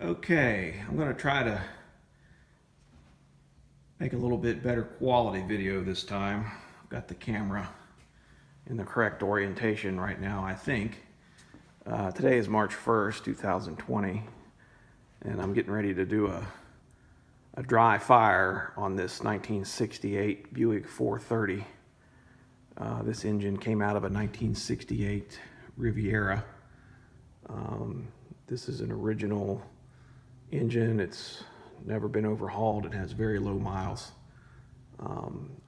Okay, I'm going to try to make a little bit better quality video this time. I've got the camera in the correct orientation right now, I think. Today is March 1st, 2020, and I'm getting ready to do a dry fire on this 1968 Buick 430. This engine came out of a 1968 Riviera. This is an original engine. It's never been overhauled. It has very low miles.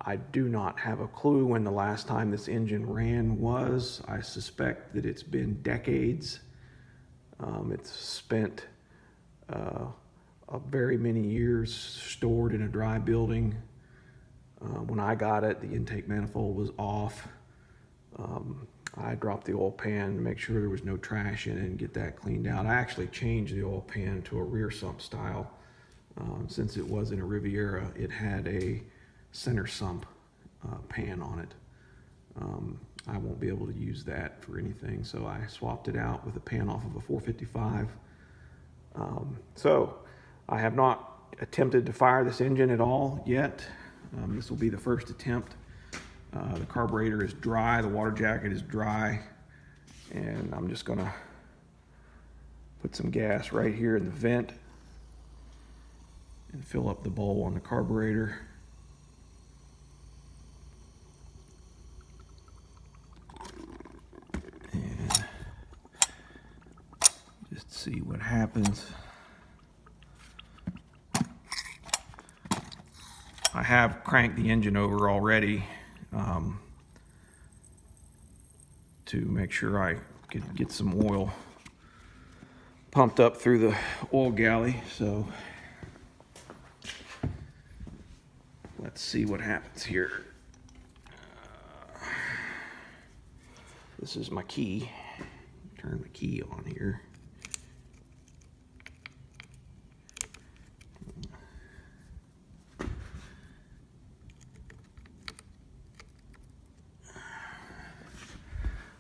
I do not have a clue when the last time this engine ran was. I suspect that it's been decades. It's spent very many years stored in a dry building. When I got it, the intake manifold was off. I dropped the oil pan to make sure there was no trash in it and get that cleaned out. I actually changed the oil pan to a rear sump style. Since it was in a Riviera, it had a center sump pan on it. I won't be able to use that for anything, so I swapped it out with a pan off of a 455. So I have not attempted to fire this engine at all yet. This will be the first attempt. The carburetor is dry, the water jacket is dry, and I'm just gonna put some gas right here in the vent and fill up the bowl on the carburetor. And just see what happens. I have cranked the engine over already to make sure I could get some oil pumped up through the oil galley. So let's see what happens here. This is my key. Turn the key on here.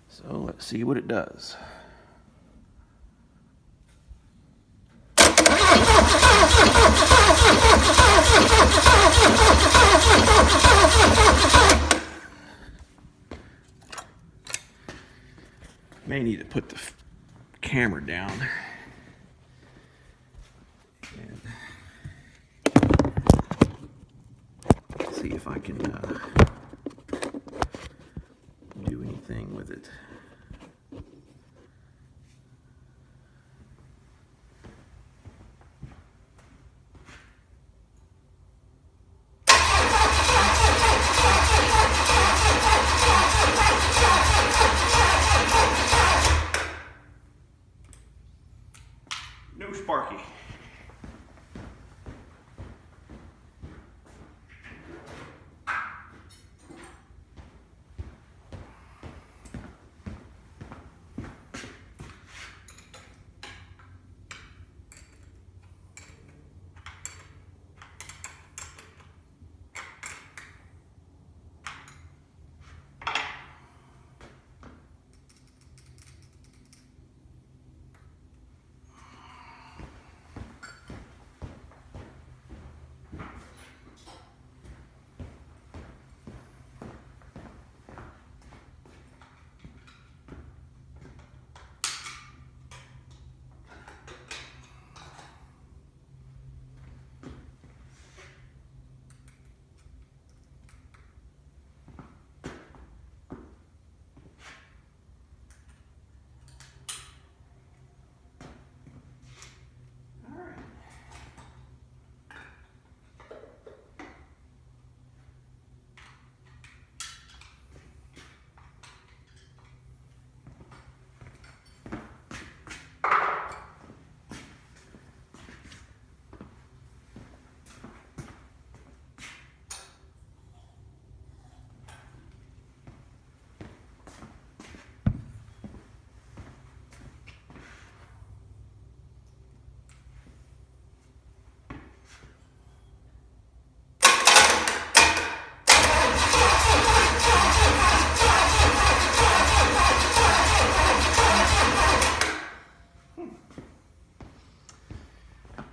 So let's see what it does. May need to put the camera down and see if I can do anything with it. No sparky.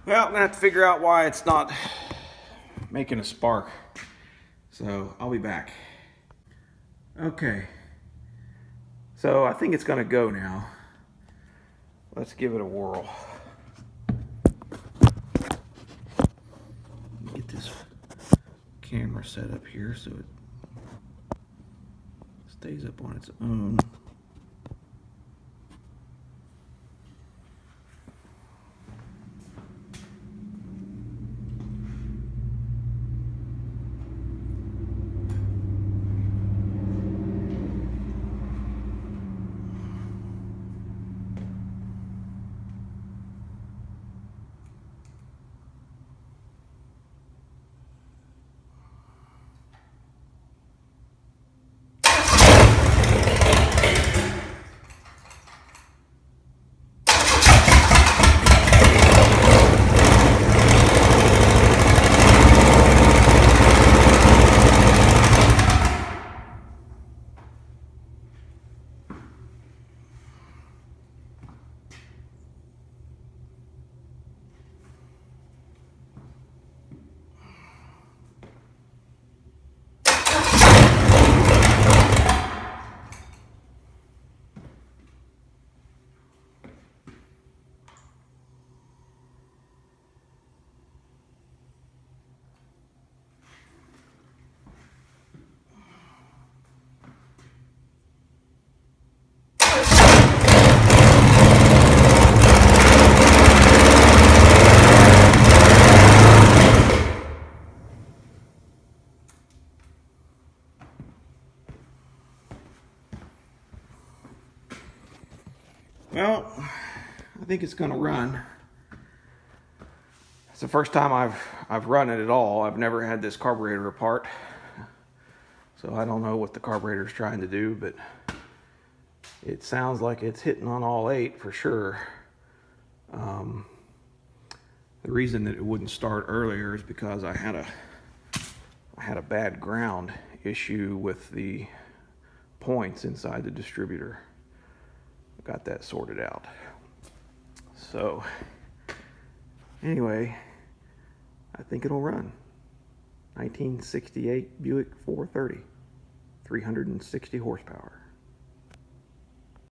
Well, I'm gonna have to figure out why it's not making a spark. So I'll be back. Okay. So I think it's gonna go now. Let's give it a whirl. Get this camera set up here so it stays up on its own. Well, I think it's gonna run. It's the first time I've run it at all. I've never had this carburetor apart, so I don't know what the carburetor is trying to do, but it sounds like it's hitting on all 8 for sure. The reason that it wouldn't start earlier is because I had a bad ground issue with the points inside the distributor. Got that sorted out. So anyway, I think it'll run. 1968 Buick 430, 360 horsepower.